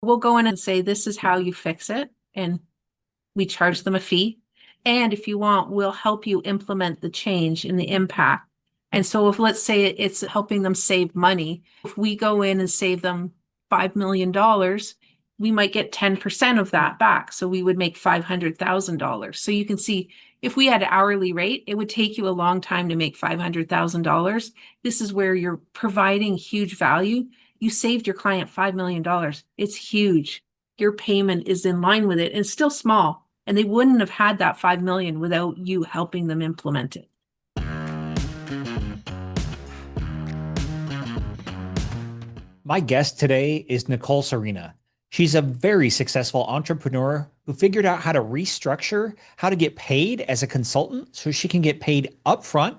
we'll go in and say, this is how you fix it. And we charge them a fee. And if you want, we'll help you implement the change and the impact. And so if let's say it's helping them save money, if we go in and save them $5 million, we might get 10% of that back. So we would make $500,000. So you can see if we had an hourly rate, it would take you a long time to make $500,000. This is where you're providing huge value. You saved your client $5 million. It's huge. Your payment is in line with it and it's still small. And they wouldn't have had that 5 million without you helping them implement it. My guest today is Nicole Serena. She's a very successful entrepreneur who figured out how to restructure, how to get paid as a consultant so she can get paid upfront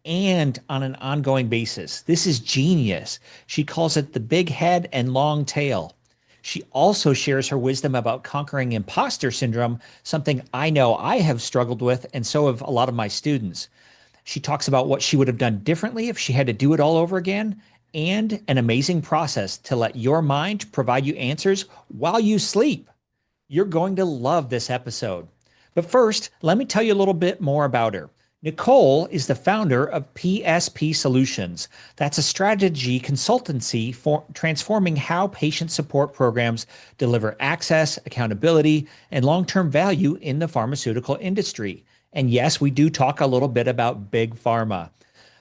and on an ongoing basis. This is genius. She calls it the big head and long tail. She also shares her wisdom about conquering imposter syndrome, something I know I have struggled with, and so have a lot of my students. She talks about what she would have done differently if she had to do it all over again, and an amazing process to let your mind provide you answers while you sleep. You're going to love this episode. But first, let me tell you a little bit more about her. Nicole is the founder of PSP Solutions. That's a strategy consultancy for transforming how patient support programs deliver access, accountability, and long-term value in the pharmaceutical industry. And yes, we do talk a little bit about Big Pharma.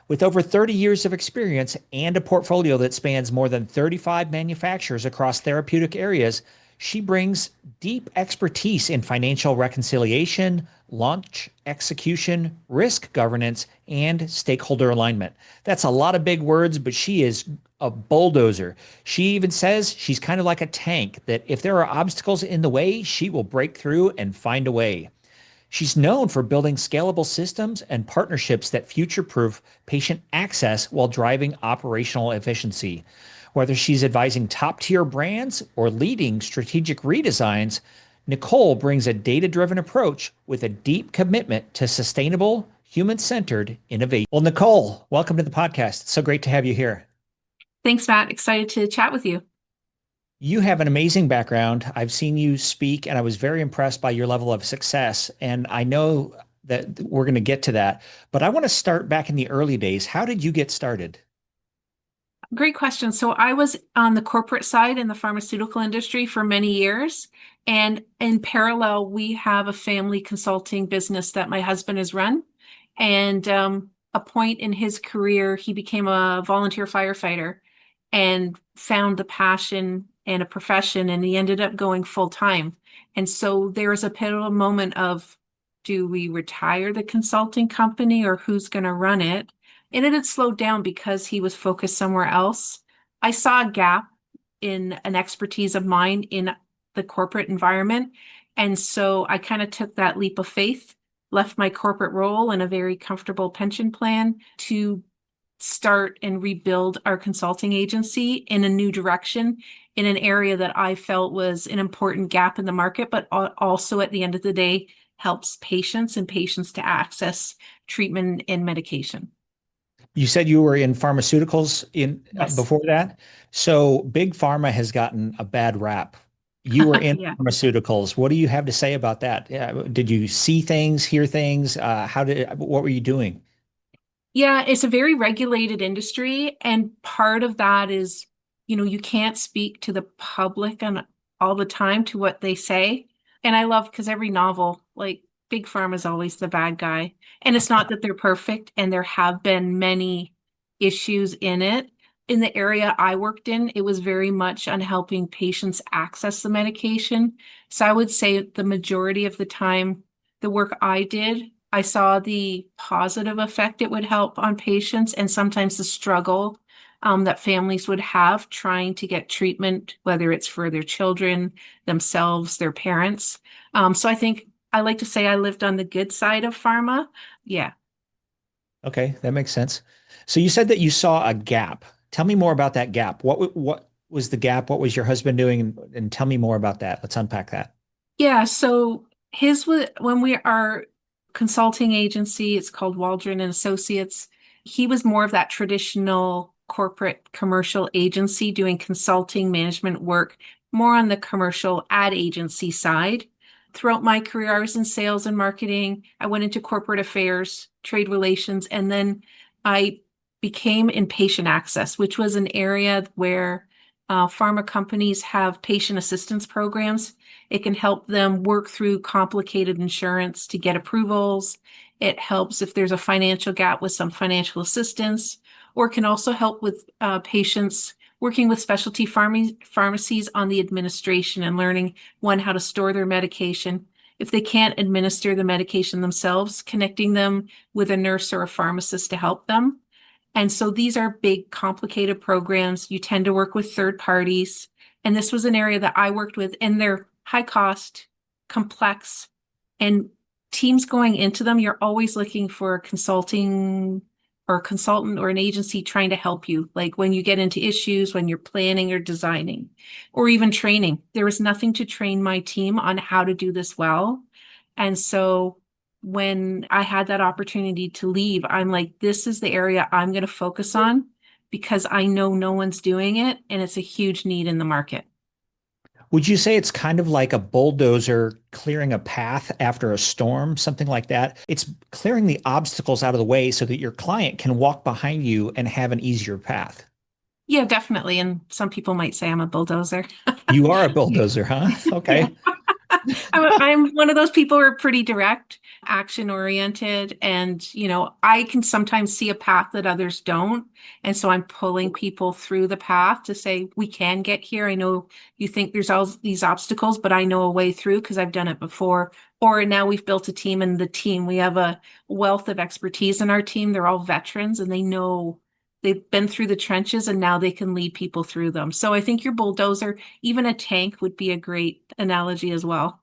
With over 30 years of experience and a portfolio that spans more than 35 manufacturers across therapeutic areas, she brings deep expertise in financial reconciliation, launch execution, risk governance, and stakeholder alignment. That's a lot of big words, but she is a bulldozer. She even says she's kind of like a tank, that if there are obstacles in the way, she will break through and find a way. She's known for building scalable systems and partnerships that future-proof patient access while driving operational efficiency. Whether she's advising top-tier brands or leading strategic redesigns, Nicole brings a data-driven approach with a deep commitment to sustainable, human-centered innovation. Well, Nicole, welcome to the podcast. It's so great to have you here. Thanks, Matt. Excited to chat with you. You have an amazing background. I've seen you speak, and I was very impressed by your level of success. And I know that we're going to get to that, but I want to start back in the early days. How did you get started? Great question. So I was on the corporate side in the pharmaceutical industry for many years. And in parallel, we have a family consulting business that my husband has run. And a point in his career, he became a volunteer firefighter and found the passion and a profession, and he ended up going full time. And so there was a pivotal moment of, do we retire the consulting company or who's going to run it? And it had slowed down because he was focused somewhere else. I saw a gap in an expertise of mine in the corporate environment. And so I kind of took that leap of faith, left my corporate role and a very comfortable pension plan to start and rebuild our consulting agency in a new direction, in an area that I felt was an important gap in the market, but also at the end of the day, helps patients to access treatment and medication. You said you were in pharmaceuticals Yes. before that. So Big Pharma has gotten a bad rap. You were in Yeah. pharmaceuticals. What do you have to say about that? Did you see things, hear things? What were you doing? Yeah, it's a very regulated industry. And part of that is, you can't speak to the public and all the time to what they say. And I love, because every novel, like Big Pharma is always the bad guy. And it's not that they're perfect, and there have been many issues in it. In the area I worked in, it was very much on helping patients access the medication. So I would say the majority of the time, the work I did, I saw the positive effect it would help on patients, and sometimes the struggle that families would have trying to get treatment, whether it's for their children, themselves, their parents. So I think I like to say I lived on the good side of pharma. Yeah. Okay, that makes sense. So you said that you saw a gap. Tell me more about that gap. What was the gap? What was your husband doing? And tell me more about that. Let's unpack that. Yeah. So his was when we are consulting agency, it's called Waldron and Associates. He was more of that traditional corporate commercial agency doing consulting management work more on the commercial ad agency side. Throughout my career, I was in sales and marketing. I went into corporate affairs, trade relations, and then I became in patient access, which was an area where pharma companies have patient assistance programs. It can help them work through complicated insurance to get approvals. It helps if there's a financial gap with some financial assistance, or can also help with patients working with specialty pharmacies on the administration and learning, one, how to store their medication. If they can't administer the medication themselves, connecting them with a nurse or a pharmacist to help them. And so these are big, complicated programs. You tend to work with third parties. And this was an area that I worked with, and they're high cost, complex, and teams going into them, you're always looking for consulting or a consultant or an agency trying to help you. Like when you get into issues, when you're planning or designing, or even training. There was nothing to train my team on how to do this well. And so when I had that opportunity to leave, I'm like, this is the area I'm going to focus on because I know no one's doing it and it's a huge need in the market. Would you say it's kind of like a bulldozer clearing a path after a storm, something like that? It's clearing the obstacles out of the way so that your client can walk behind you and have an easier path. Yeah, definitely. And some people might say I'm a bulldozer. You are a bulldozer, huh? Yeah. Okay. I'm one of those people who are pretty direct, action oriented, and I can sometimes see a path that others don't. And so I'm pulling people through the path to say, we can get here. I know you think there's all these obstacles, but I know a way through because I've done it before. Or now we've built a team, and the team, we have a wealth of expertise in our team. They're all veterans and they know they've been through the trenches and now they can lead people through them. So I think your bulldozer, even a tank would be a great analogy as well.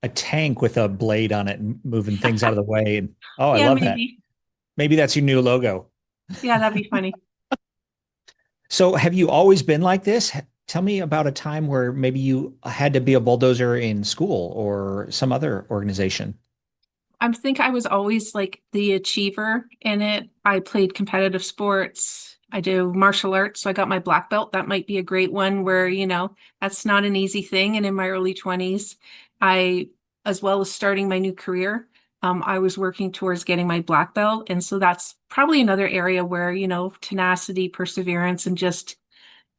A tank with a blade on it and moving things out of the way. And oh, I Yeah, love that. maybe. Maybe that's your new logo. Yeah, that'd be funny. So have you always been like this? Tell me about a time where maybe you had to be a bulldozer in school or some other organization. I think I was always like the achiever in it. I played competitive sports. I do martial arts, so I got my black belt. That might be a great one where, that's not an easy thing. And in my early 20s, I, as well as starting my new career, I was working towards getting my black belt. And so that's probably another area where, tenacity, perseverance, and just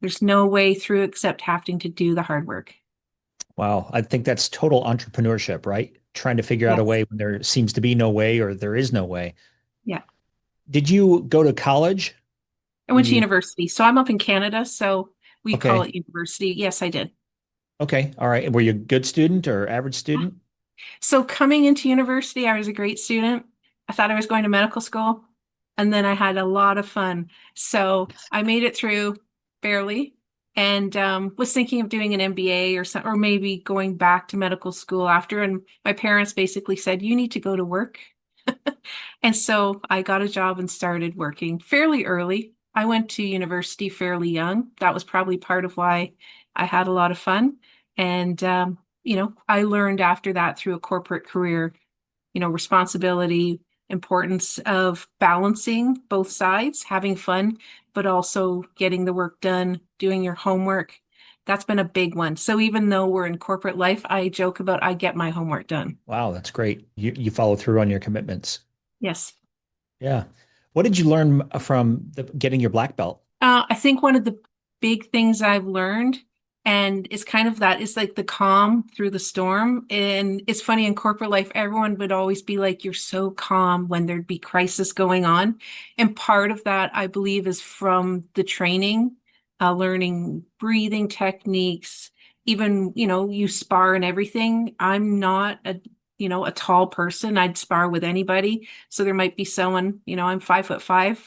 there's no way through except having to do the hard work. Wow, I think that's total entrepreneurship, right? Trying to figure out a Yes. way when there seems to be no way or there is no way. Yeah. Did you go to college? I Were went to you university. So I'm up in Canada, so we call okay? it university. Yes, I did. Okay, all right. Were you a good student or average student? So coming into university, I was a great student. I thought I was going to medical school, and then I had a lot of fun. So I made it through barely, and was thinking of doing an MBA or maybe going back to medical school after. And my parents basically said, "You need to go to work." And so I got a job and started working fairly early. I went to university fairly young. That was probably part of why I had a lot of fun. And, I learned after that through a corporate career, responsibility, importance of balancing both sides, having fun, but also getting the work done, doing your homework. That's been a big one. So even though we're in corporate life, I joke about I get my homework done. Wow, that's great. You follow through on your commitments. Yes. Yeah. What did you learn from getting your black belt? I think one of the big things I've learned, and it's kind of that, is like the calm through the storm. And it's funny in corporate life, everyone would always be like, you're so calm when there'd be crisis going on. And part of that, I believe, is from the training, learning breathing techniques, even, you spar and everything. I'm not a tall person. I'd spar with anybody. So there might be someone, I'm 5'5",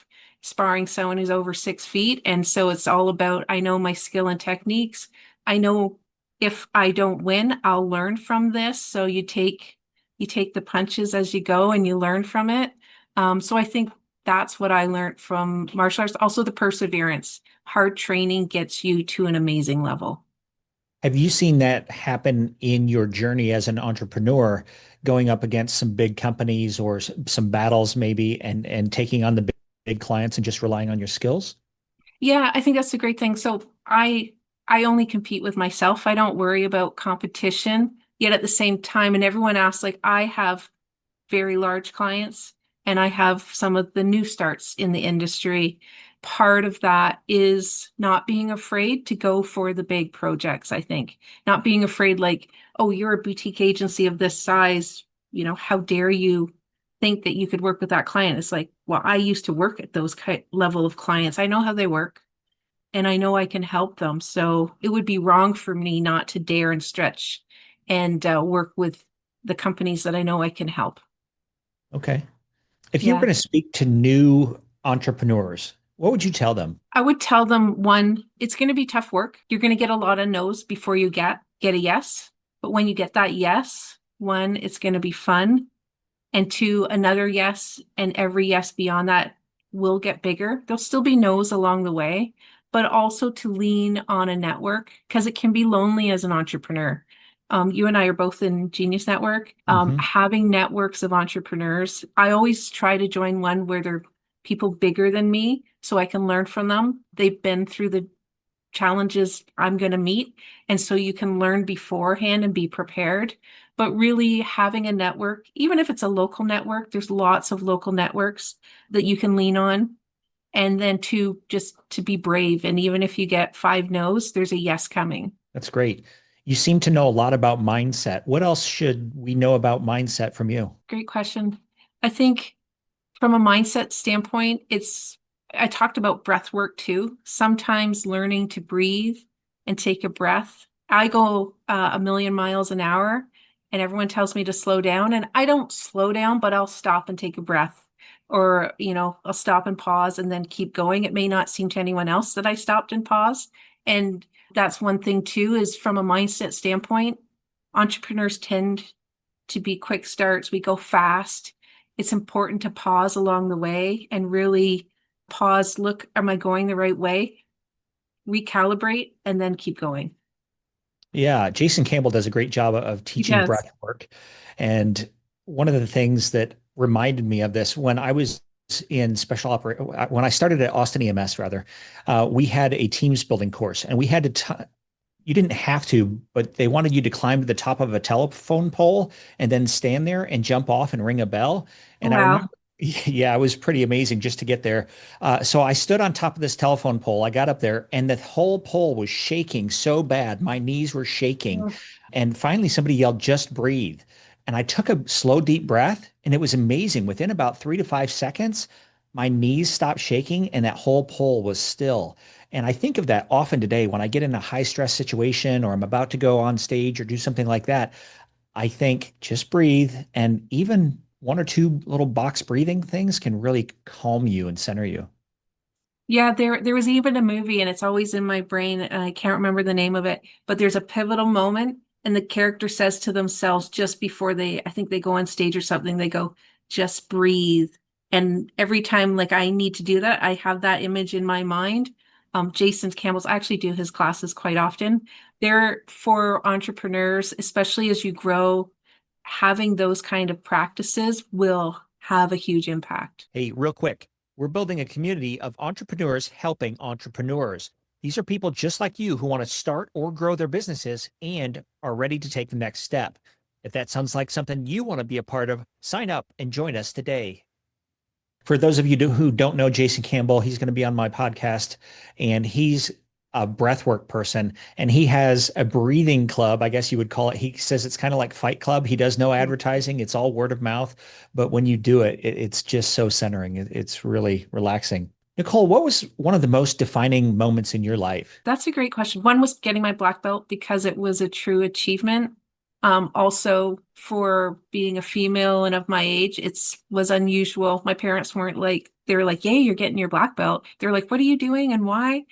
sparring someone who's over 6 feet. And so it's all about, I know my skill and techniques. I know if I don't win, I'll learn from this. So you take the punches as you go and you learn from it. So I think that's what I learned from martial arts. Also the perseverance. Hard training gets you to an amazing level. Have you seen that happen in your journey as an entrepreneur, going up against some big companies or some battles maybe, and taking on the big clients and just relying on your skills? Yeah, I think that's a great thing. So I I only compete with myself. I don't worry about competition. Yet at the same time, and everyone asks, like, I have very large clients and I have some of the new starts in the industry. Part of that is not being afraid to go for the big projects, I think. Not being afraid, like, oh, you're a boutique agency of this size, how dare you think that you could work with that client? It's like, well, I used to work at those level of clients. I know how they work and I know I can help them. So it would be wrong for me not to dare and stretch and work with the companies that I know I can help. Okay. If you were Yeah. going to speak to new entrepreneurs, what would you tell them? I would tell them, one, it's going to be tough work. You're going to get a lot of no's before you get a yes. But when you get that yes, one, it's going to be fun. And two, another yes, and every yes beyond that will get bigger. There'll still be no's along the way, but also to lean on a network because it can be lonely as an entrepreneur. You and I are both in Genius Network. Hmm. Having networks of entrepreneurs, I always try to join one where they're people bigger than me so I can learn from them. They've been through the challenges I'm going to meet. And so you can learn beforehand and be prepared. But really having a network, even if it's a local network, there's lots of local networks that you can lean on. And then just to be brave. And even if you get 5 no's, there's a yes coming. That's great. You seem to know a lot about mindset. What else should we know about mindset from you? Great question. I think from a mindset standpoint, I talked about breath work too. Sometimes learning to breathe and take a breath. I go a million miles an hour and everyone tells me to slow down and I don't slow down, but I'll stop and take a breath or, I'll stop and pause and then keep going. It may not seem to anyone else that I stopped and paused. And that's one thing too, is from a mindset standpoint, entrepreneurs tend to be quick starts. We go fast. It's important to pause along the way and really pause, look, am I going the right way? Recalibrate and then keep going. Yeah, Jason Campbell does a great job of teaching Yes. breath work. And one of the things that reminded me of this when I was in special operation, when I started at Austin EMS, rather, we had a teams building course and we had you didn't have to, but they wanted you to climb to the top of a telephone pole and then stand there and jump off and ring a bell. And I remember, Wow. yeah, it was pretty amazing just to get there. So I stood on top of this telephone pole. I got up there and the whole pole was shaking so bad. My knees were shaking. And finally, somebody yelled, just breathe. And I took a slow, deep breath, and it was amazing. Within about 3 to 5 seconds, my knees stopped shaking and that whole pole was still. And I think of that often today when I get in a high stress situation or I'm about to go on stage or do something like that. I think just breathe. And even one or two little box breathing things can really calm you and center you. Yeah, there was even a movie and it's always in my brain and I can't remember the name of it, but there's a pivotal moment and the character says to themselves just before I think they go on stage or something, they go, just breathe. And every time like I need to do that, I have that image in my mind. Jason Campbell's I actually do his classes quite often. They're for entrepreneurs, especially as you grow, having those kind of practices will have a huge impact. Hey, real quick, we're building a community of entrepreneurs helping entrepreneurs. These are people just like you who want to start or grow their businesses and are ready to take the next step. If that sounds like something you want to be a part of, sign up and join us today. For those of you who don't know Jason Campbell, he's going to be on my podcast and he's a breathwork person and he has a breathing club, I guess you would call it. He says it's kind of like Fight Club. He does no advertising. It's all word of mouth, but when you do it, it's just so centering. It's really relaxing. Nicole, what was one of the most defining moments in your life? That's a great question. One was getting my black belt because it was a true achievement. Also for being a female and of my age, was unusual. My parents weren't like, they were like, yay, you're getting your black belt. They're like, what are you doing and why?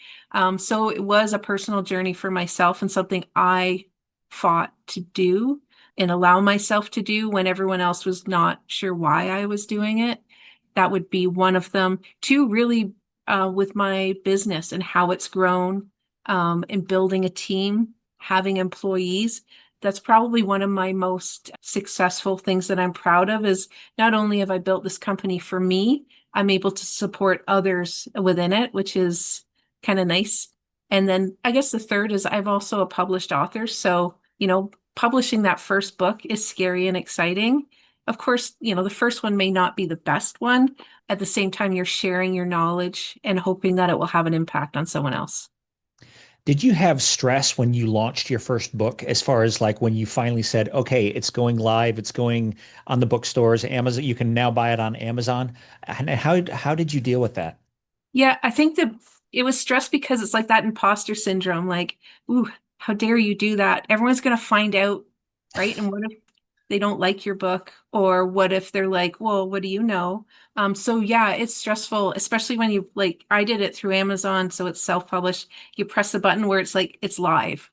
So it was a personal journey for myself and something I fought to do and allow myself to do when everyone else was not sure why I was doing it. That would be one of them. Two, really with my business and how it's grown, and building a team, having employees. That's probably one of my most successful things that I'm proud of is not only have I built this company for me, I'm able to support others within it, which is kind of nice. And then I guess the third is I'm also a published author. So, publishing that first book is scary and exciting. Of course, the first one may not be the best one. At the same time, you're sharing your knowledge and hoping that it will have an impact on someone else. Did you have stress when you launched your first book, as far as like when you finally said, okay, it's going live, it's going on the bookstores, Amazon, you can now buy it on Amazon? And how did you deal with that? Yeah, I think that it was stress because it's like that imposter syndrome. Like, ooh, how dare you do that? Everyone's going to find out, right? And what if they don't like your book? Or what if they're like, well, what do you know? So yeah, it's stressful, especially when you like, I did it through Amazon, so it's self-published. You press the button where it's like it's live.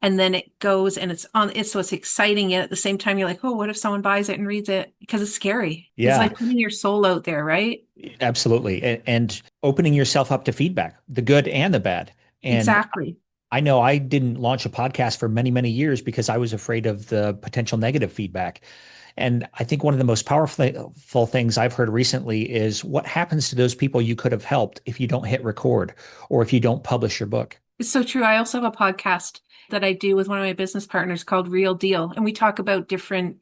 And then it goes and it's on it, so it's exciting. Yet at the same time, you're like, oh, what if someone buys it and reads it? Because it's scary. It's Yeah, like putting your soul out there, right? absolutely. And opening yourself up to feedback, the good and the bad. And Exactly. I know I didn't launch a podcast for many, many years because I was afraid of the potential negative feedback. And I think one of the most powerful things I've heard recently is what happens to those people you could have helped if you don't hit record or if you don't publish your book. It's so true. I also have a podcast that I do with one of my business partners called Real Deal, and we talk about different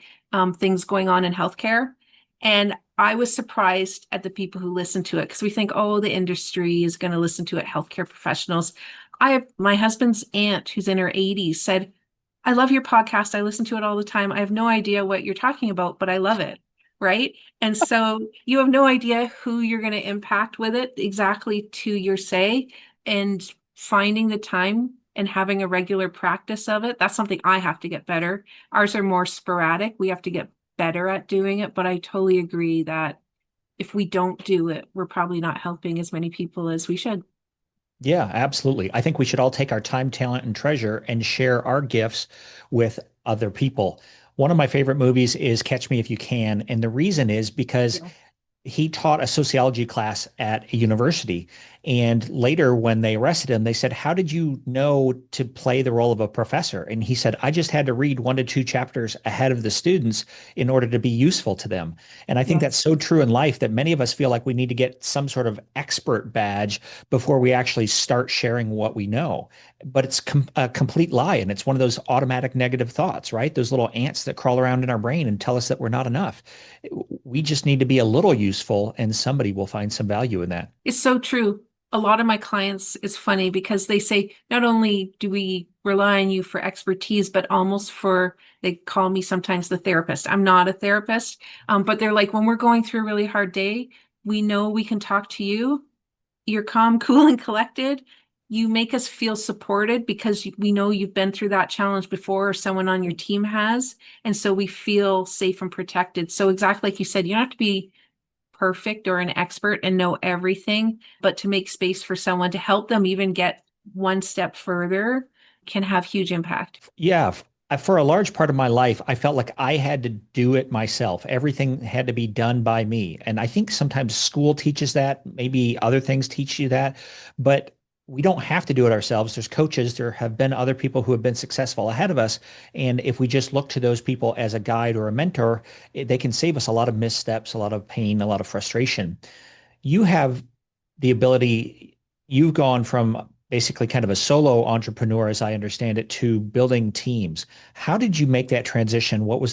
things going on in healthcare. And I was surprised at the people who listen to it because we think, oh, the industry is going to listen to it, healthcare professionals. I have my husband's aunt who's in her 80s said, I love your podcast. I listen to it all the time. I have no idea what you're talking about, but I love it. Right. And so you have no idea who you're going to impact with it exactly to your say. And finding the time and having a regular practice of it, that's something I have to get better. Ours are more sporadic. We have to get better at doing it. But I totally agree that if we don't do it, we're probably not helping as many people as we should. Yeah, absolutely. I think we should all take our time, talent, and treasure and share our gifts with other people. One of my favorite movies is Catch Me If You Can. And the reason is because Yeah. he taught a sociology class at a university. And later, when they arrested him, they said, how did you know to play the role of a professor? And he said, I just had to read 1 to 2 chapters ahead of the students in order to be useful to them. And I think that's Yes. so true in life that many of us feel like we need to get some sort of expert badge before we actually start sharing what we know. But it's a complete lie. And it's one of those automatic negative thoughts, right? Those little ants that crawl around in our brain and tell us that we're not enough. We just need to be a little useful and somebody will find some value in that. It's so true. A lot of my clients, it's funny because they say, not only do we rely on you for expertise, but almost for, they call me sometimes the therapist. I'm not a therapist, but they're like, when we're going through a really hard day, we know we can talk to you. You're calm, cool, and collected. You make us feel supported because we know you've been through that challenge before, or someone on your team has. And so we feel safe and protected. So exactly like you said, you don't have to be perfect or an expert and know everything, but to make space for someone to help them even get one step further can have huge impact. Yeah. For a large part of my life, I felt like I had to do it myself. Everything had to be done by me. And I think sometimes school teaches that, maybe other things teach you that, but we don't have to do it ourselves. There's coaches, there have been other people who have been successful ahead of us. And if we just look to those people as a guide or a mentor, they can save us a lot of missteps, a lot of pain, a lot of frustration. You have the ability, you've gone from basically kind of a solo entrepreneur, as I understand it, to building teams. How did you make that transition? What were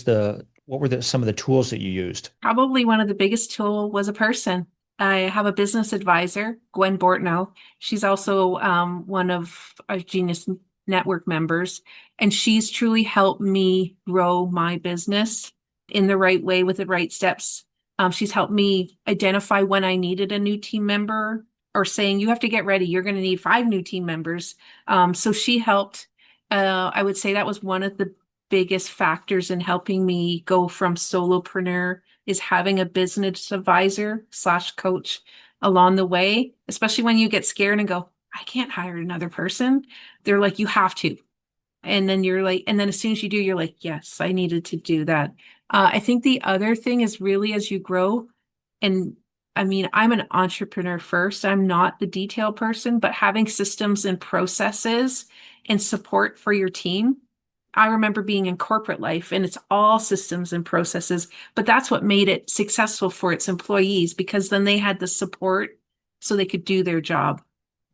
some of the tools that you used? Probably one of the biggest tool was a person. I have a business advisor, Gwen Bortnow. She's also one of our Genius Network members, and she's truly helped me grow my business in the right way with the right steps. She's helped me identify when I needed a new team member or saying, you have to get ready, you're going to need 5 new team members. So she helped. I would say that was one of the biggest factors in helping me go from solopreneur is having a business advisor slash coach along the way, especially when you get scared and go, I can't hire another person. They're like, you have to. And then you're like, and then as soon as you do, you're like, yes, I needed to do that. I think the other thing is really as you grow, and I mean, I'm an entrepreneur first. I'm not the detail person, but having systems and processes and support for your team. I remember being in corporate life and it's all systems and processes, but that's what made it successful for its employees because then they had the support so they could do their job.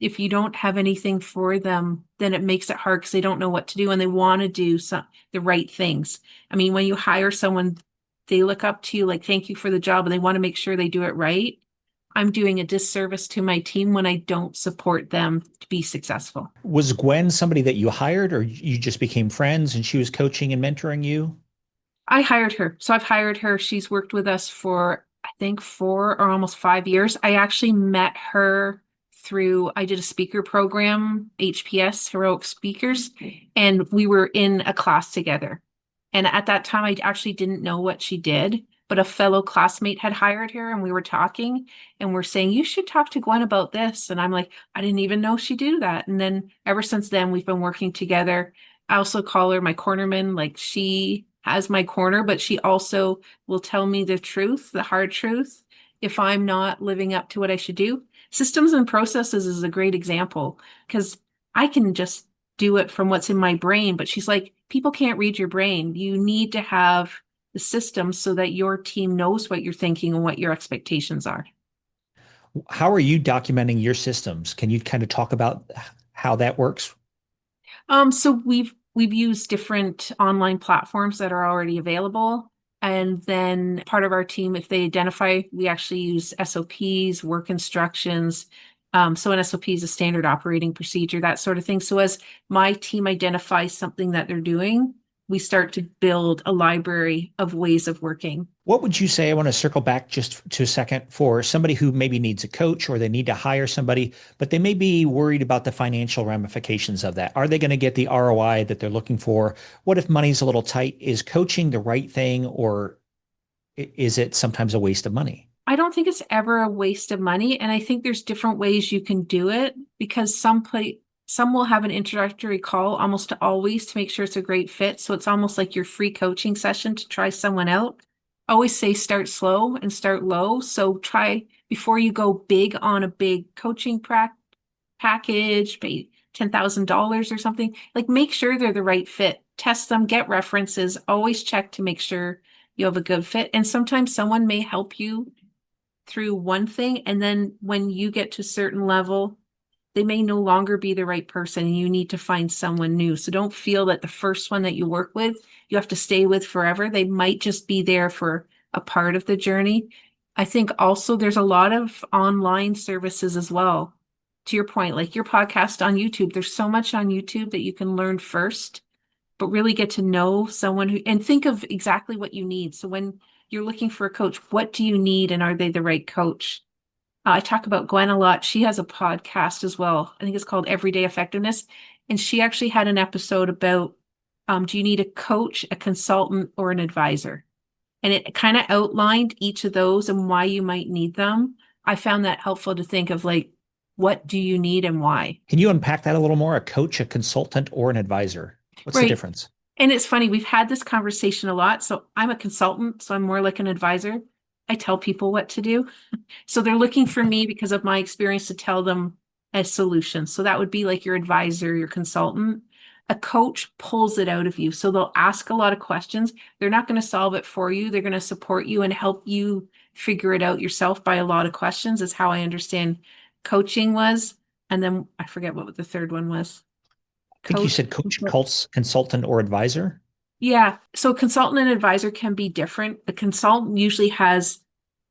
if you don't have anything for them, then it makes it hard because they don't know what to do and they want to do the right things. I mean, when you hire someone, they look up to you like, thank you for the job, and they want to make sure they do it right. I'm doing a disservice to my team when I don't support them to be successful. Was Gwen somebody that you hired, or you just became friends and she was coaching and mentoring you? I hired her. So I've hired her. She's worked with us for, I think, 4 or almost 5 years. I actually met her through, I did a speaker program, HPS, Heroic Speakers, and we were in a class together. And at that time, I actually didn't know what she did, but a fellow classmate had hired her and we were talking and we're saying, you should talk to Gwen about this. And I'm like, I didn't even know she do that. And then ever since then, we've been working together. I also call her my cornerman. Like she has my corner, but she also will tell me the truth, the hard truth, if I'm not living up to what I should do. Systems and processes is a great example because I can just do it from what's in my brain. But she's like, people can't read your brain. You need to have the system so that your team knows what you're thinking and what your expectations are. How are you documenting your systems? Can you kind of talk about how that works? So we've used different online platforms that are already available. And then part of our team, if they identify, we actually use SOPs, work instructions. So an SOP is a standard operating procedure, that sort of thing. So as my team identifies something that they're doing, we start to build a library of ways of working. What would you say? I want to circle back just to a second for somebody who maybe needs a coach or they need to hire somebody, but they may be worried about the financial ramifications of that. Are they going to get the ROI that they're looking for? What if money's a little tight? Is coaching the right thing, or is it sometimes a waste of money? I don't think it's ever a waste of money. And I think there's different ways you can do it because some will have an introductory call almost always to make sure it's a great fit. So it's almost like your free coaching session to try someone out. I always say start slow and start low. So try before you go big on a big coaching package, pay $10,000 or something. Like make sure they're the right fit. Test them, get references, always check to make sure you have a good fit. And sometimes someone may help you through one thing, and then when you get to a certain level, they may no longer be the right person and you need to find someone new. So don't feel that the first one that you work with, you have to stay with forever. They might just be there for a part of the journey. I think also there's a lot of online services as well. To your point, like your podcast on YouTube, there's so much on YouTube that you can learn first, but really get to know someone who, and think of exactly what you need. So when you're looking for a coach, what do you need and are they the right coach? I talk about Gwen a lot. She has a podcast as well. I think it's called Everyday Effectiveness. And she actually had an episode about do you need a coach, a consultant, or an advisor? And it kind of outlined each of those and why you might need them. I found that helpful to think of like, what do you need and why? Can you unpack that a little more? A coach, a consultant, or an advisor? What's the Right. difference? And it's funny, we've had this conversation a lot. So I'm a consultant, so I'm more like an advisor. I tell people what to do. So they're looking for me because of my experience to tell them a solution. So that would be like your advisor, your consultant. A coach pulls it out of you. So they'll ask a lot of questions. They're not going to solve it for you. They're going to support you and help you figure it out yourself by a lot of questions, is how I understand coaching was. And then I forget what the third one was. I think you Coach. said coach, consultant, or advisor. Yeah. So consultant and advisor can be different. The consultant usually has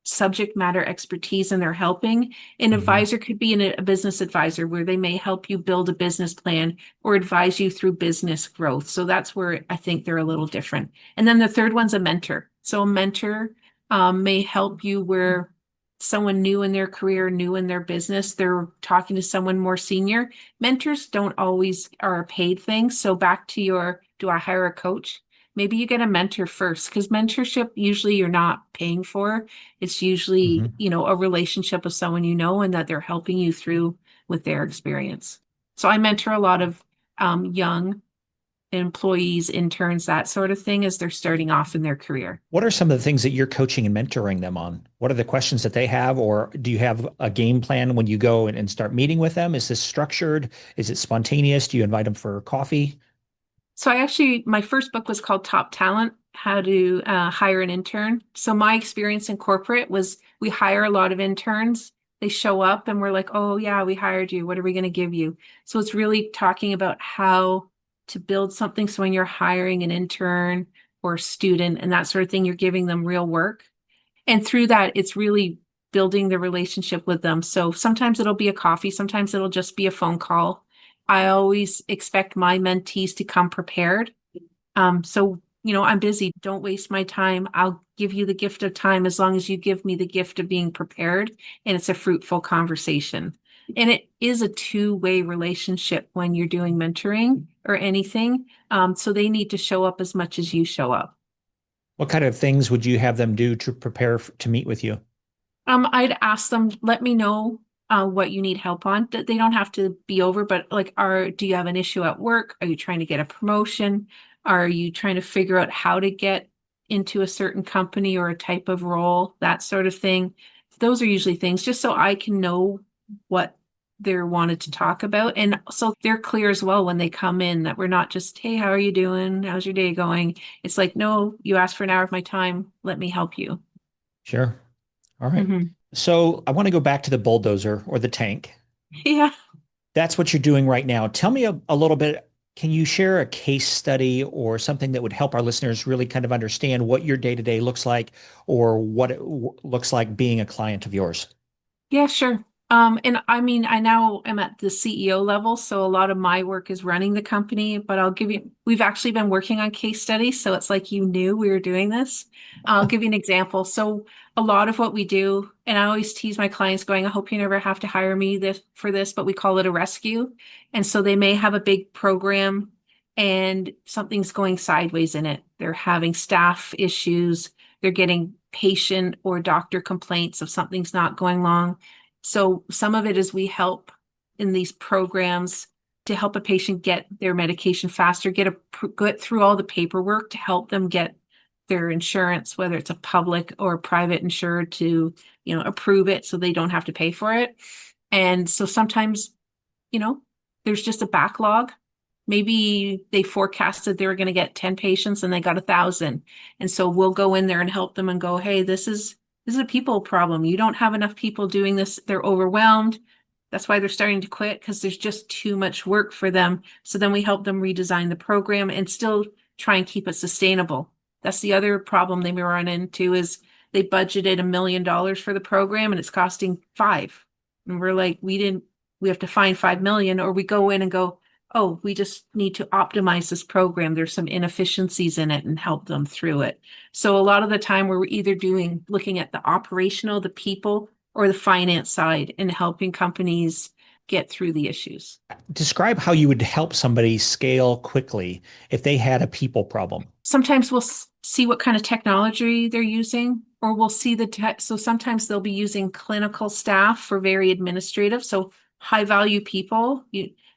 subject matter expertise and they're helping. An Mhm. advisor could be a business advisor where they may help you build a business plan or advise you through business growth. So that's where I think they're a little different. And then the third one's a mentor. So a mentor may help you where someone new in their career, new in their business, they're talking to someone more senior. Mentors don't always are a paid thing. So back to your, do I hire a coach? Maybe you get a mentor first because mentorship usually you're not paying for. It's usually, Mhm. a relationship with someone you know and that they're helping you through with their experience. So I mentor a lot of young employees, interns, that sort of thing as they're starting off in their career. What are some of the things that you're coaching and mentoring them on? What are the questions that they have, or do you have a game plan when you go and start meeting with them? Is this structured? Is it spontaneous? Do you invite them for coffee? So my first book was called Top Talent, How to Hire an Intern. So my experience in corporate was we hire a lot of interns they show up and we're like, oh yeah, we hired you. What are we going to give you? So it's really talking about how to build something. So when you're hiring an intern or a student and that sort of thing, you're giving them real work. And through that, it's really building the relationship with them. So sometimes it'll be a coffee, sometimes it'll just be a phone call. I always expect my mentees to come prepared. I'm busy. Don't waste my time. I'll give you the gift of time as long as you give me the gift of being prepared and it's a fruitful conversation. And it is a two-way relationship when you're doing mentoring or anything. So they need to show up as much as you show up. What kind of things would you have them do to prepare to meet with you? I'd ask them, let me know what you need help on. They don't have to be over, but like, do you have an issue at work? Are you trying to get a promotion? Are you trying to figure out how to get into a certain company or a type of role? That sort of thing. Those are usually things just so I can know what they're wanted to talk about. And so they're clear as well when they come in that we're not just, hey, how are you doing? How's your day going? It's like, no, you asked for an hour of my time. Let me help you. Sure. All right. Mhm. So I want to go back to the bulldozer or the tank. Yeah. That's what you're doing right now. Tell me a little bit. Can you share a case study or something that would help our listeners really kind of understand what your day to day looks like or what it looks like being a client of yours? Yeah, sure. And I mean, I now am at the CEO level, so a lot of my work is running the company, but we've actually been working on case studies, so it's like you knew we were doing this. I'll give you an example. So a lot of what we do, and I always tease my clients going, I hope you never have to hire me for this, but we call it a rescue. And so they may have a big program and something's going sideways in it. They're having staff issues, they're getting patient or doctor complaints of something's not going wrong. So some of it is we help in these programs to help a patient get their medication faster, get through all the paperwork to help them get their insurance, whether it's a public or private insured, to approve it so they don't have to pay for it. And so sometimes, you know, there's just a backlog. Maybe they forecasted they were going to get 10 patients and they got 1,000. And so we'll go in there and help them and go, hey, this is a people problem. You don't have enough people doing this. They're overwhelmed. That's why they're starting to quit, because there's just too much work for them. So then we help them redesign the program and still try and keep it sustainable. That's the other problem they may run into is they budgeted $1 million for the program and it's costing 5. And we're like, we have to find 5 million, or we go in and go, oh, we just need to optimize this program. There's some inefficiencies in it and help them through it. So a lot of the time we're either looking at the operational, the people, or the finance side and helping companies get through the issues. Describe how you would help somebody scale quickly if they had a people problem. Sometimes we'll see what kind of technology they're using, or we'll see so sometimes they'll be using clinical staff for very administrative, so high value people,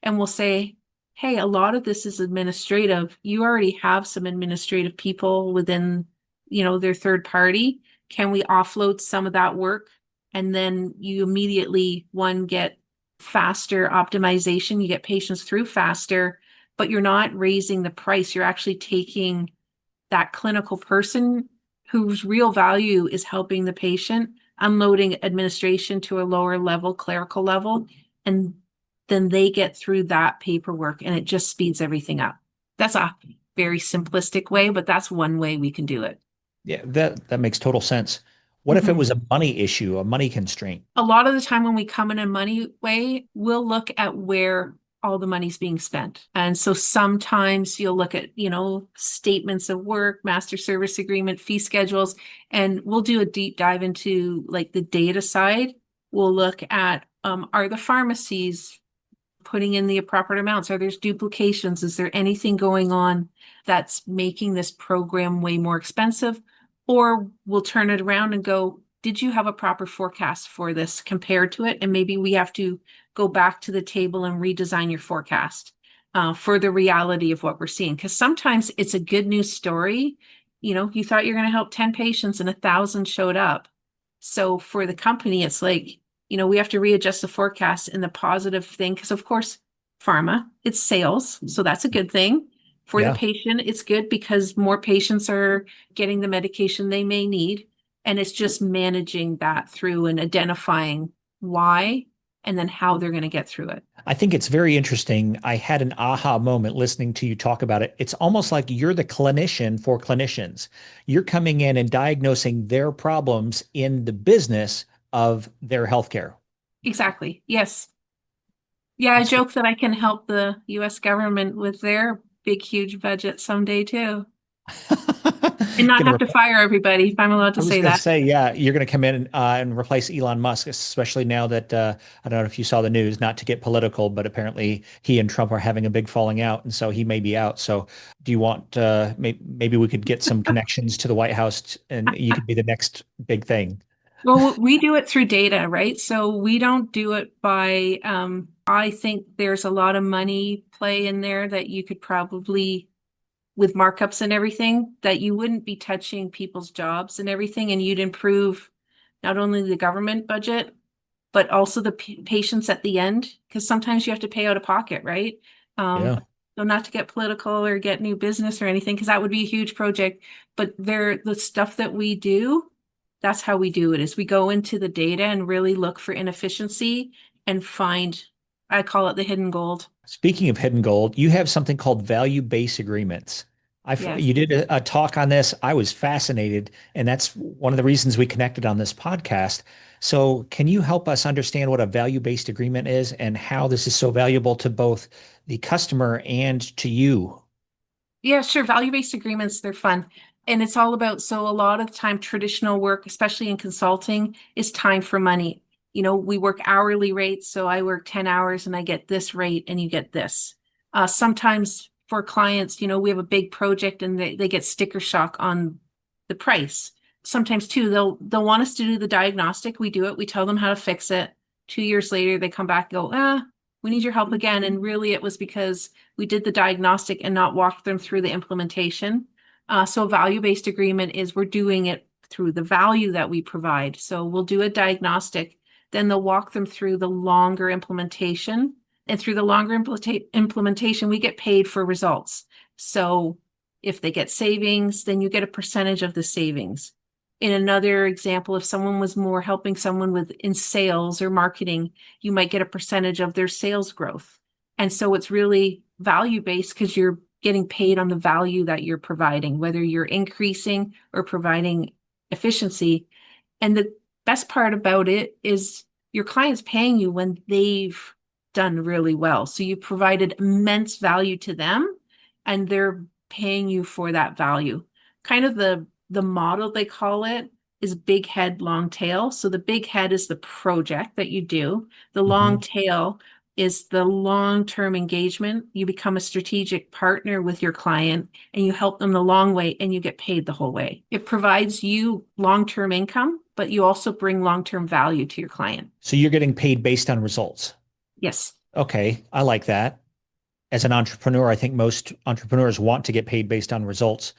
and we'll say, hey, a lot of this is administrative. You already have some administrative people within, their third party. Can we offload some of that work? And then you immediately, one, get faster optimization, you get patients through faster, but you're not raising the price. You're actually taking that clinical person whose real value is helping the patient, unloading administration to a lower level, clerical level, and then they get through that paperwork and it just speeds everything up. That's a very simplistic way, but that's one way we can do it. Yeah, that makes total sense. What if it Mhm. was a money issue, a money constraint? A lot of the time when we come in a money way, we'll look at where all the money's being spent. And so sometimes you'll look at, statements of work, master service agreement, fee schedules, and we'll do a deep dive into like the data side. We'll look at, are the pharmacies putting in the appropriate amounts? Are there duplications? Is there anything going on that's making this program way more expensive? Or we'll turn it around and go, did you have a proper forecast for this compared to it? And maybe we have to go back to the table and redesign your forecast for the reality of what we're seeing. Because sometimes it's a good news story. You thought you're going to help 10 patients and 1,000 showed up. So for the company, it's like, we have to readjust the forecast in the positive thing. Because of course, pharma, it's sales. So that's a good thing. For the Yeah. patient, it's good because more patients are getting the medication they may need. And it's just managing that through and identifying why, and then how they're going to get through it. I think it's very interesting. I had an aha moment listening to you talk about it. It's almost like you're the clinician for clinicians. You're coming in and diagnosing their problems in the business of their healthcare. Exactly. Yes. Yeah, I That's joke that I can help the US government with their big, huge budget someday too, and not gonna have to fire everybody, if I'm allowed I to was say going to that. say, yeah, you're going to come in and replace Elon Musk, especially now that I don't know if you saw the news, not to get political, but apparently he and Trump are having a big falling out, and so he may be out. So, do you want maybe we could get some connections to the White House, and you could be the next big thing? Well, we do it through data, right? So we don't do it by, I think there's a lot of money play in there that you could probably, with markups and everything, that you wouldn't be touching people's jobs and everything, and you'd improve not only the government budget, but also the patients at the end, because sometimes you have to pay out of pocket, right? Um, Yeah. so not to get political or get new business or anything, because that would be a huge project. But the stuff that we do, that's how we do it, is we go into the data and really look for inefficiency and find, I call it the hidden gold. Speaking of hidden gold, you have something called value-based agreements. Yes. You did a talk on this. I was fascinated, and that's one of the reasons we connected on this podcast. So, can you help us understand what a value-based agreement is and how this is so valuable to both the customer and to you? Yeah, sure. Value-based agreements, they're fun. And it's all about, so a lot of the time, traditional work, especially in consulting, is time for money. We work hourly rates. So I work 10 hours and I get this rate and you get this. Sometimes for clients, we have a big project and they get sticker shock on the price. Sometimes too, they'll want us to do the diagnostic. We do it. We tell them how to fix it. 2 years later, they come back and go, we need your help again. And really it was because we did the diagnostic and not walked them through the implementation. So a value-based agreement is we're doing it through the value that we provide. So we'll do a diagnostic, then they'll walk them through the longer implementation. And through the longer implementation, we get paid for results. So if they get savings, then you get a percentage of the savings. In another example, if someone was more helping someone with in sales or marketing, you might get a percentage of their sales growth. And so it's really value-based because you're getting paid on the value that you're providing, whether you're increasing or providing efficiency. And the best part about it is your client's paying you when they've done really well. So you provided immense value to them and they're paying you for that value. Kind of the model they call it is big head, long tail. So the big head is the project that you do. The long Mhm. tail is the long-term engagement. You become a strategic partner with your client and you help them the long way and you get paid the whole way. It provides you long-term income, but you also bring long-term value to your client. So you're getting paid based on results. Yes. Okay, I like that. As an entrepreneur, I think most entrepreneurs want to get paid based on results.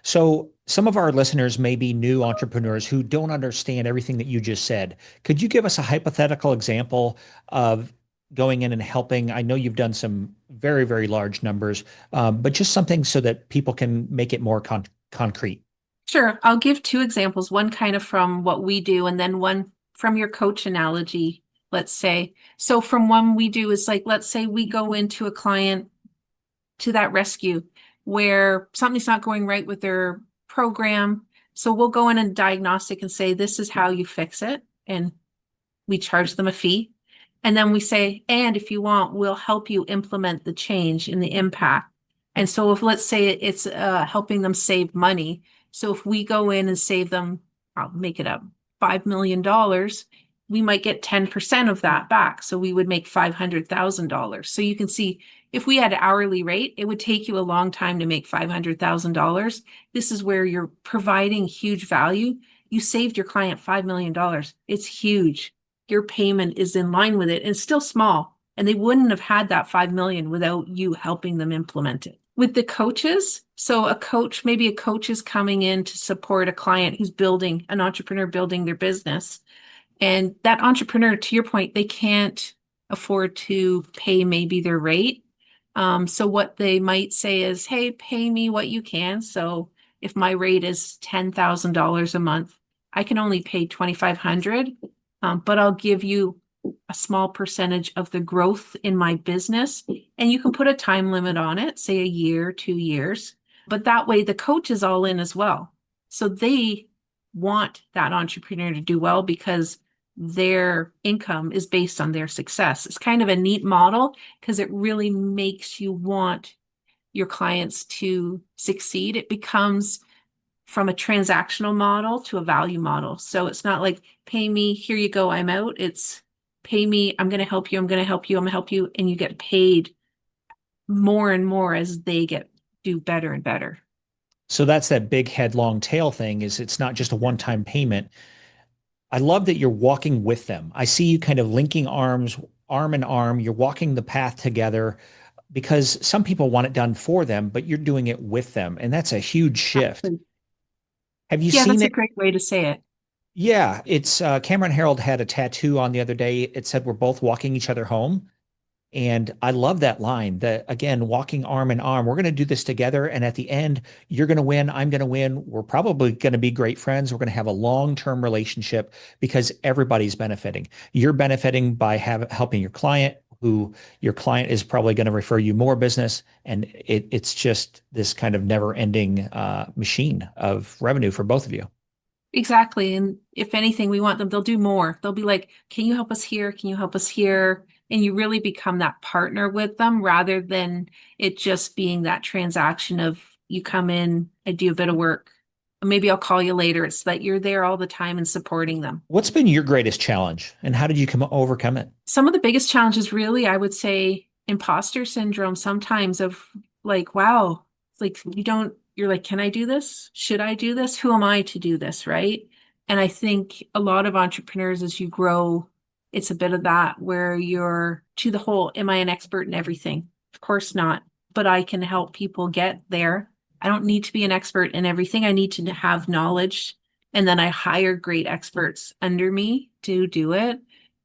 So, some of our listeners may be new entrepreneurs who don't understand everything that you just said. Could you give us a hypothetical example of going in and helping? I know you've done some very, very large numbers, but just something so that people can make it more concrete. Sure. I'll give two examples, one kind of from what we do and then one from your coach analogy, let's say. So from one we do is like, let's say we go into a client to that rescue where something's not going right with their program. So we'll go in and diagnostic and say, this is how you fix it. And we charge them a fee. And then we say, and if you want, we'll help you implement the change in the impact. And so if let's say it's helping them save money. So if we go in and save them, I'll make it up, $5 million, we might get 10% of that back. So we would make $500,000. So you can see if we had an hourly rate, it would take you a long time to make $500,000. This is where you're providing huge value. You saved your client $5 million. It's huge. Your payment is in line with it and still small. And they wouldn't have had that 5 million without you helping them implement it. With the coaches, so maybe a coach is coming in to support a client who's building, an entrepreneur building their business. And that entrepreneur, to your point, they can't afford to pay maybe their rate. So what they might say is, hey, pay me what you can. So if my rate is $10,000 a month, I can only pay $2,500, but I'll give you a small percentage of the growth in my business. And you can put a time limit on it, say a year, 2 years. But that way the coach is all in as well. So they want that entrepreneur to do well because their income is based on their success. It's kind of a neat model because it really makes you want your clients to succeed. It becomes from a transactional model to a value model. So it's not like pay me, here you go, I'm out. It's pay me, I'm going to help you, I'm going to help you, I'm going to help you. And you get paid more and more as they do better and better. So that's that big headlong tail thing is it's not just a one-time payment. I love that you're walking with them. I see you kind of linking arms, arm in arm. You're walking the path together because some people want it done for them, but you're doing it with them. And that's a huge shift. Have you Yeah, seen that's a it? great way to say it. Yeah, it's Cameron Harold had a tattoo on the other day. It said, "We're both walking each other home." And I love that line that again, walking arm in arm, we're going to do this together. And at the end, you're going to win. I'm going to win. We're probably going to be great friends. We're going to have a long-term relationship because everybody's benefiting. You're benefiting by helping your client, who your client is probably going to refer you more business. And it's just this kind of never-ending machine of revenue for both of you. Exactly. And if anything, we want them, they'll do more. They'll be like, can you help us here? Can you help us here? And you really become that partner with them rather than it just being that transaction of you come in, I do a bit of work. Maybe I'll call you later. It's that you're there all the time and supporting them. What's been your greatest challenge and how did you overcome it? Some of the biggest challenges really, I would say imposter syndrome sometimes of like, wow, like you're like, can I do this? Should I do this? Who am I to do this? Right. And I think a lot of entrepreneurs, as you grow, it's a bit of that where you're to the whole, am I an expert in everything? Of course not, but I can help people get there. I don't need to be an expert in everything. I need to have knowledge. And then I hire great experts under me to do it,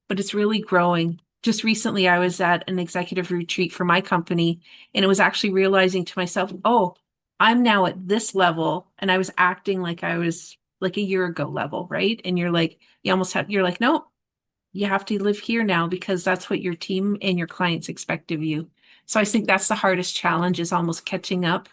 but it's really growing. Just recently, I was at an executive retreat for my company, and it was actually realizing to myself, oh, I'm now at this level, and I was acting like I was like a year ago level, right? And you're like, you're like, no, you have to live here now because that's what your team and your clients expect of you. So I think that's the hardest challenge is almost catching up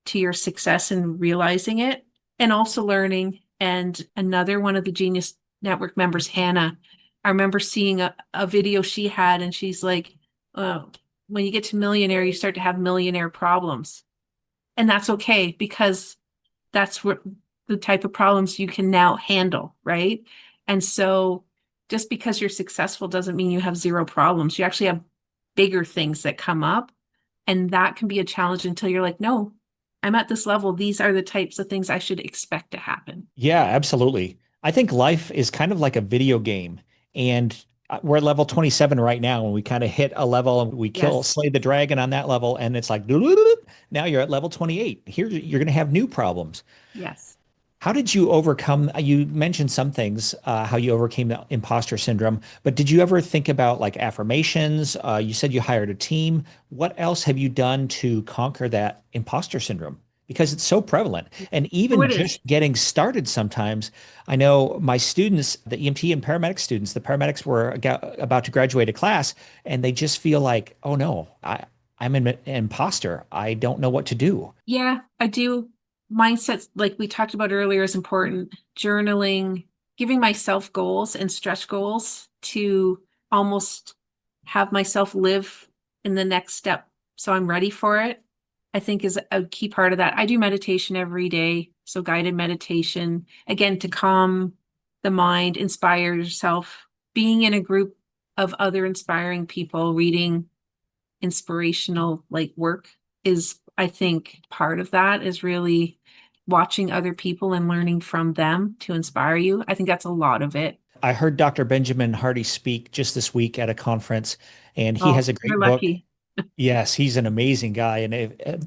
to your success and realizing it, and also learning. And another one of the Genius Network members, Hannah, I remember seeing a video she had, and she's like, oh, when you get to millionaire, you start to have millionaire problems. And that's okay because that's what the type of problems you can now handle, right? And so just because you're successful doesn't mean you have zero problems. You actually have bigger things that come up, and that can be a challenge until you're like, no, I'm at this level. These are the types of things I should expect to happen. Yeah, absolutely. I think life is kind of like a video game. And we're at level 27 right now, and we kind of hit a level and we Yes. slay the dragon on that level. And it's like, now you're at level 28. Here, you're going to have new problems. Yes. How did you overcome? You mentioned some things, how you overcame the imposter syndrome, but did you ever think about like affirmations? You said you hired a team. What else have you done to conquer that imposter syndrome? Because it's so prevalent. And Oh, even it is. just getting started sometimes, I know my students, the EMT and paramedic students, the paramedics were about to graduate a class and they just feel like, oh no, I'm an imposter. I don't know what to do. Yeah, I do. Mindsets, like we talked about earlier, is important. Journaling, giving myself goals and stretch goals to almost have myself live in the next step so I'm ready for it, I think is a key part of that. I do meditation every day, so guided meditation, again, to calm the mind, inspire yourself, being in a group of other inspiring people, reading inspirational like work is, I think, part of that is really watching other people and learning from them to inspire you. I think that's a lot of it. I heard Dr. Benjamin Hardy speak just this week at a conference, and he Oh, has a you're great book. lucky. Yes, he's an amazing guy. And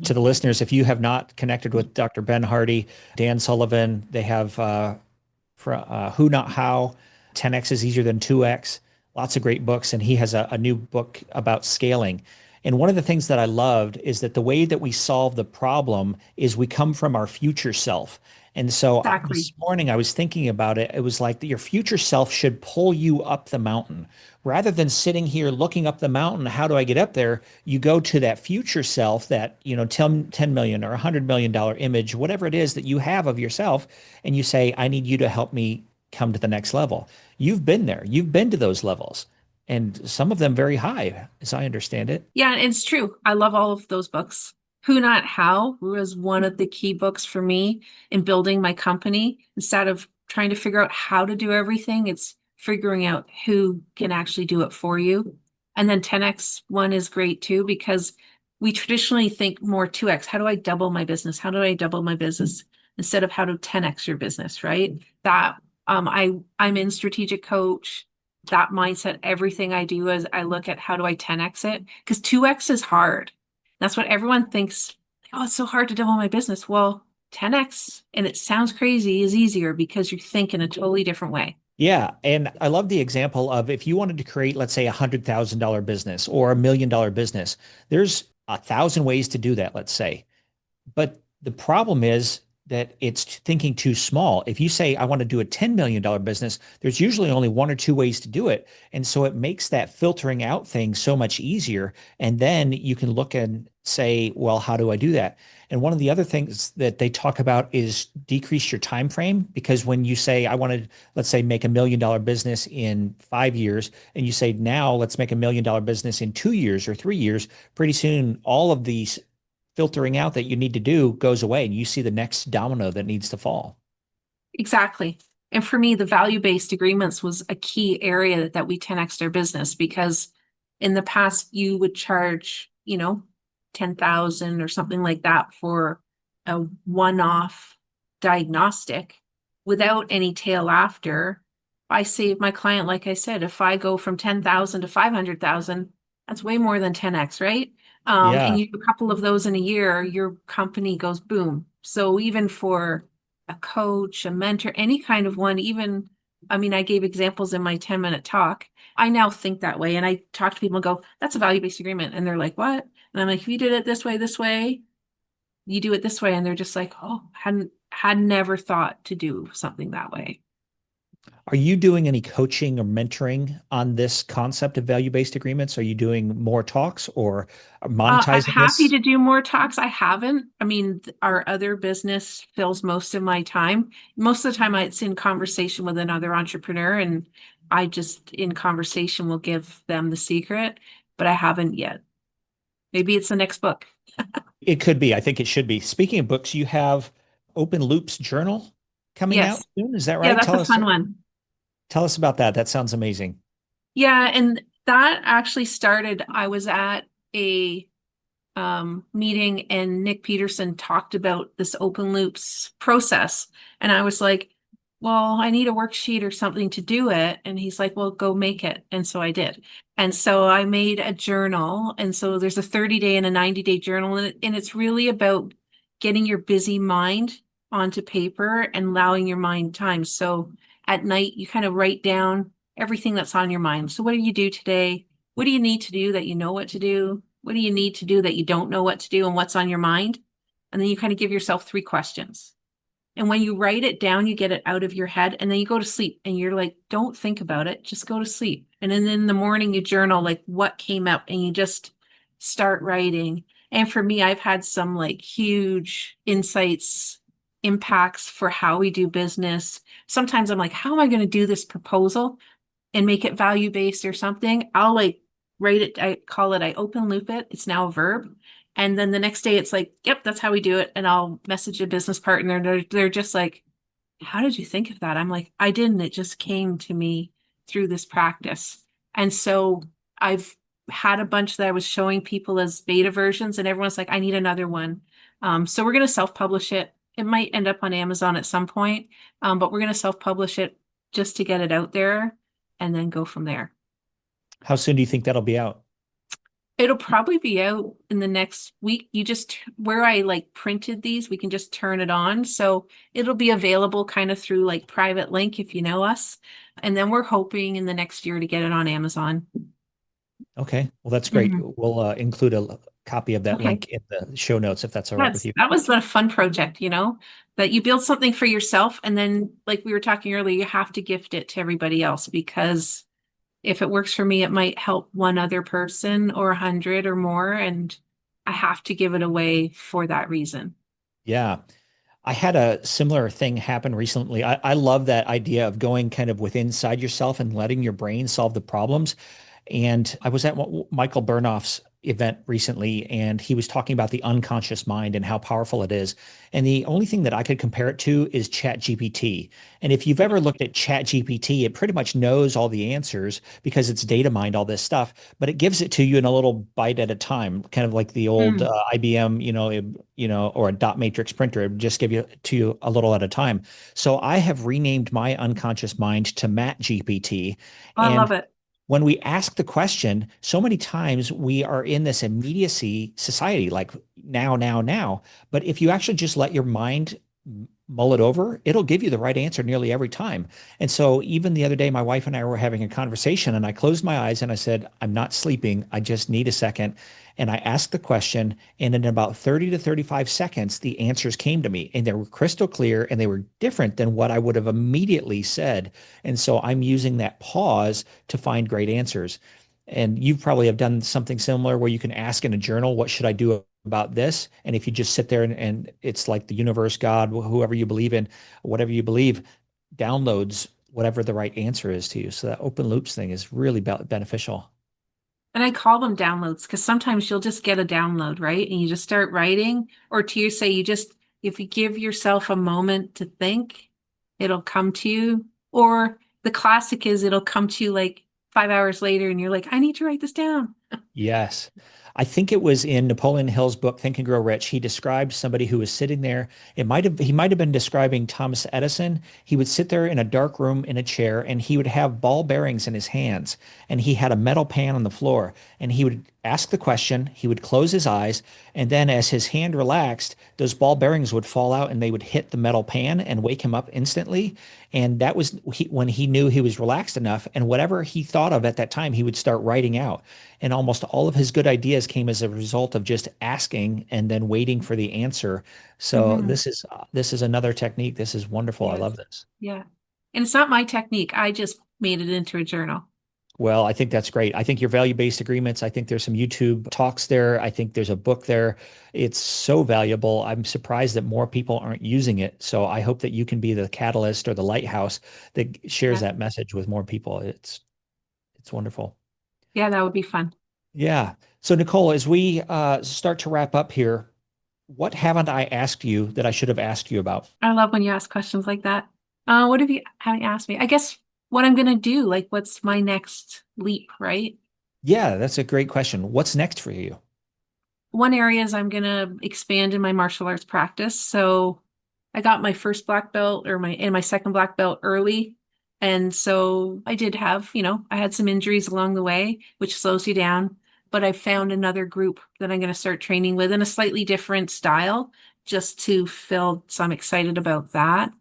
to the listeners, if you have not connected with Dr. Ben Hardy, Dan Sullivan, they have Who Not How, 10X is Easier Than 2X, lots of great books. And he has a new book about scaling. And one of the things that I loved is that the way that we solve the problem is we come from our future self. And so Exactly. this morning I was thinking about it. It was like that your future self should pull you up the mountain rather than sitting here looking up the mountain. How do I get up there? You go to that future self, that, 10 million or $100 million image, whatever it is that you have of yourself. And you say, I need you to help me come to the next level. You've been there. You've been to those levels, and some of them very high, as I understand it. Yeah, and it's true. I love all of those books. Who Not How was one of the key books for me in building my company. Instead of trying to figure out how to do everything, it's figuring out who can actually do it for you. And then 10X one is great too, because we traditionally think more 2X. How do I double my business? How do I double my business? Instead of how to 10X your business, right? That I'm in strategic coach, that mindset. Everything I do is I look at how do I 10X it? Because 2X is hard. That's what everyone thinks. Oh, it's so hard to double my business. Well, 10X, and it sounds crazy, is easier because you think in a totally different way. Yeah. And I love the example of if you wanted to create, let's say, $100,000 business or $1 million business, there's 1,000 ways to do that, let's say. But the problem is that it's thinking too small. If you say, I want to do a $10 million business, there's usually only one or two ways to do it. And so it makes that filtering out thing so much easier. And then you can look and say, well, how do I do that? And one of the other things that they talk about is decrease your time frame, because when you say, I want to, let's say, make $1 million business in 5 years, and you say, now let's make $1 million business in 2 years or 3 years, pretty soon all of these filtering out that you need to do goes away, and you see the next domino that needs to fall. Exactly. And for me, the value-based agreements was a key area that we 10X our business, because in the past you would charge, 10,000 or something like that for a one-off diagnostic without any tail after. I save my client, like I said, if I go from 10,000 to 500,000, that's way more than 10X, right? And Yeah. you do a couple of those in a year, your company goes boom. So even for a coach, a mentor, any kind of one, even, I mean, I gave examples in my 10-minute talk. I now think that way. And I talk to people and go, that's a value-based agreement. And they're like, what? And I'm like, if you did it this way, you do it this way. And they're just like, oh, had never thought to do something that way. Are you doing any coaching or mentoring on this concept of value-based agreements? Are you doing more talks or I'm monetizing happy this? to do more talks. I haven't. I mean, our other business fills most of my time. Most of the time, it's in conversation with another entrepreneur, and I just, in conversation, will give them the secret, but I haven't yet. Maybe it's the next book. It could be. I think it should be. Speaking of books, you have Open Loops Journal coming out Yes. soon. Is that Yeah, right? that's a fun one. Tell us about that. That sounds amazing. Yeah, and that actually started, I was at a meeting and Nick Peterson talked about this open loops process. And I was like, well, I need a worksheet or something to do it. And he's like, well, go make it. And so I did. And so I made a journal. And so there's a 30-day and a 90-day journal. And it's really about getting your busy mind onto paper and allowing your mind time. So at night, you kind of write down everything that's on your mind. So what do you do today? What do you need to do that you know what to do? What do you need to do that you don't know what to do, and what's on your mind? And then you kind of give yourself 3 questions. And when you write it down, you get it out of your head, and then you go to sleep and you're like, don't think about it, just go to sleep. And then in the morning, you journal like what came up and you just start writing. And for me, I've had some like huge insights, impacts for how we do business. Sometimes I'm like, how am I going to do this proposal and make it value based or something? I'll like write it, I call it, I open loop it. It's now a verb. And then the next day it's like, yep, that's how we do it. And I'll message a business partner. They're just like, how did you think of that? I'm like, I didn't. It just came to me through this practice. And so I've had a bunch that I was showing people as beta versions, and everyone's like, I need another one. So we're going to self-publish it. It might end up on Amazon at some point, but we're going to self-publish it just to get it out there and then go from there. How soon do you think that'll be out? It'll probably be out in the next week. You just, where I like printed these, we can just turn it on. So it'll be available kind of through like private link if you know us. And then we're hoping in the next year to get it on Amazon. Okay. Well, that's great. Mhm. We'll include a copy of that Okay. link in the show notes if that's all right with That's you. that was a fun project, that you build something for yourself and then like we were talking earlier, you have to gift it to everybody else because if it works for me, it might help one other person or 100 or more, and I have to give it away for that reason. Yeah. I had a similar thing happen recently. I love that idea of going kind of within inside yourself and letting your brain solve the problems. And I was at Michael Bernoff's event recently, and he was talking about the unconscious mind and how powerful it is. And the only thing that I could compare it to is Chat GPT. And if you've ever looked at Chat GPT, it pretty much knows all the answers because it's data mined all this stuff, but it gives it to you in a little bite at a time, kind of like the old Mm, IBM, or a dot matrix printer. It would just give you to you a little at a time. So I have renamed my unconscious mind to Matt GPT. I love And it. when we ask the question, so many times we are in this immediacy society, like now, now, now. But if you actually just let your mind mull it over, it'll give you the right answer nearly every time. And so even the other day, my wife and I were having a conversation, and I closed my eyes and I said, I'm not sleeping. I just need a second. And I asked the question, and in about 30 to 35 seconds, the answers came to me, and they were crystal clear and they were different than what I would have immediately said. And so I'm using that pause to find great answers. And you probably have done something similar where you can ask in a journal, what should I do about this? And if you just sit there and it's like the universe, God, whoever you believe in, whatever you believe, downloads whatever the right answer is to you. So that open loops thing is really beneficial. And I call them downloads because sometimes you'll just get a download, right? And you just start writing, or to you say, if you give yourself a moment to think, it'll come to you. Or the classic is it'll come to you like 5 hours later and you're like, I need to write this down. Yes. I think it was in Napoleon Hill's book, Think and Grow Rich. He described somebody who was sitting there. He might have been describing Thomas Edison. He would sit there in a dark room in a chair and he would have ball bearings in his hands and he had a metal pan on the floor and he would ask the question. He would close his eyes. And then as his hand relaxed, those ball bearings would fall out and they would hit the metal pan and wake him up instantly. And that was when he knew he was relaxed enough. And whatever he thought of at that time, he would start writing out. And almost all of his good ideas came as a result of just asking and then waiting for the answer. So Hmm. this is another technique. This is wonderful. I Yes. love this. Yeah. And it's not my technique. I just made it into a journal. Well, I think that's great. I think your value-based agreements, I think there's some YouTube talks there. I think there's a book there. It's so valuable. I'm surprised that more people aren't using it. So I hope that you can be the catalyst or the lighthouse that shares Yeah. that message with more people. It's wonderful. Yeah, that would be fun. Yeah. So Nicole, as we start to wrap up here, what haven't I asked you that I should have asked you about? I love when you ask questions like that. What have you haven't you asked me? I guess what I'm gonna do, like what's my next leap, right? Yeah, that's a great question. What's next for you? One area is I'm gonna expand in my martial arts practice. So I got my first black belt or my second black belt early. And so I did have, I had some injuries along the way, which slows you down. But I found another group that I'm going to start training with in a slightly different style just to fill. So I'm excited about that.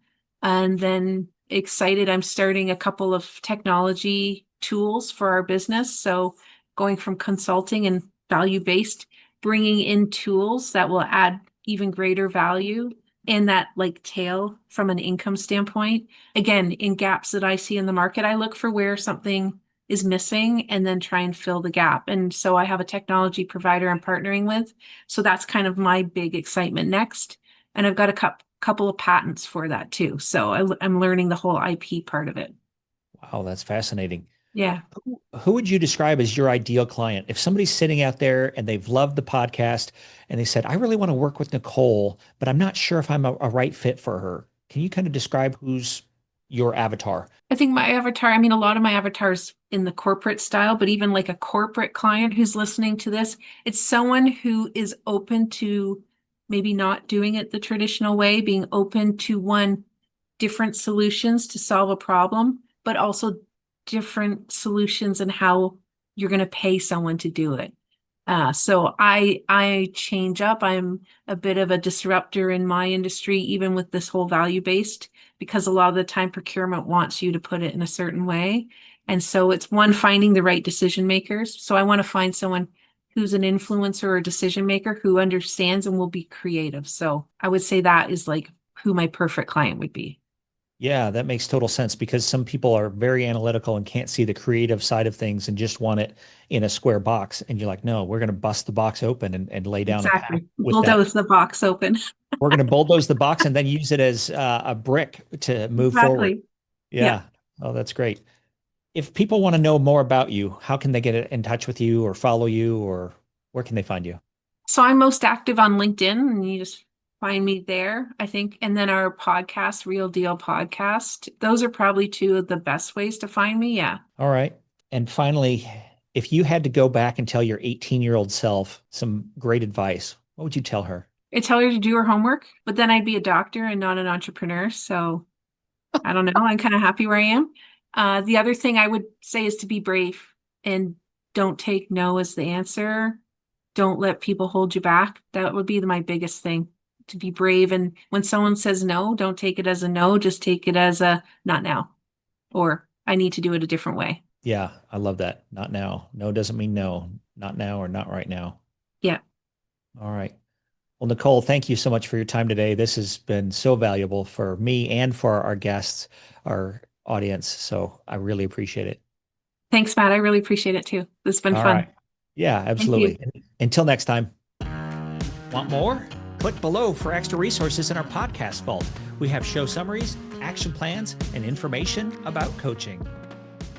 And then excited, I'm starting a couple of technology tools for our business. So going from consulting and value based, bringing in tools that will add even greater value in that like tail from an income standpoint. Again, in gaps that I see in the market, I look for where something is missing and then try and fill the gap. And so I have a technology provider I'm partnering with. So that's kind of my big excitement next. And I've got a couple of patents for that too. So I'm learning the whole IP part of it. Wow, that's fascinating. Yeah. Who would you describe as your ideal client? If somebody's sitting out there and they've loved the podcast and they said, I really want to work with Nicole, but I'm not sure if I'm a right fit for her. Can you kind of describe who's your avatar? I think my avatar, I mean, a lot of my avatars in the corporate style, but even like a corporate client who's listening to this, it's someone who is open to maybe not doing it the traditional way, being open to different solutions to solve a problem, but also different solutions and how you're going to pay someone to do it. So I change up. I'm a bit of a disruptor in my industry, even with this whole value based, because a lot of the time procurement wants you to put it in a certain way. And so it's one, finding the right decision makers. So I want to find someone who's an influencer or a decision maker who understands and will be creative. So I would say that is like who my perfect client would be. Yeah, that makes total sense because some people are very analytical and can't see the creative side of things and just want it in a square box. And you're like, no, we're going to bust the box open and lay down a path Exactly. with that. Bulldoze the box open. We're going to bulldoze the box and then use it as a brick to move forward. Exactly. Yeah. Yeah. Oh, that's great. If people want to know more about you, how can they get in touch with you or follow you, or where can they find you? So I'm most active on LinkedIn, and you just find me there, I think. And then our podcast, Real Deal Podcast. Those are probably two of the best ways to find me. Yeah. All right. And finally, if you had to go back and tell your 18-year-old self some great advice, what would you tell her? I tell her to do her homework, but then I'd be a doctor and not an entrepreneur. So I don't know. I'm kind of happy where I am. The other thing I would say is to be brave and don't take no as the answer. Don't let people hold you back. That would be my biggest thing, to be brave. And when someone says no, don't take it as a no, just take it as a not now, or I need to do it a different way. Yeah, I love that. Not now. No doesn't mean no. Not now or not right now. Yeah. All right. Well, Nicole, thank you so much for your time today. This has been so valuable for me and for our guests, our audience. So I really appreciate it. Thanks, Matt. I really appreciate it too. This has been All fun. right. Yeah, Thank you. absolutely. Until next time. Want more? Click below for extra resources in our podcast vault. We have show summaries, action plans, and information about coaching.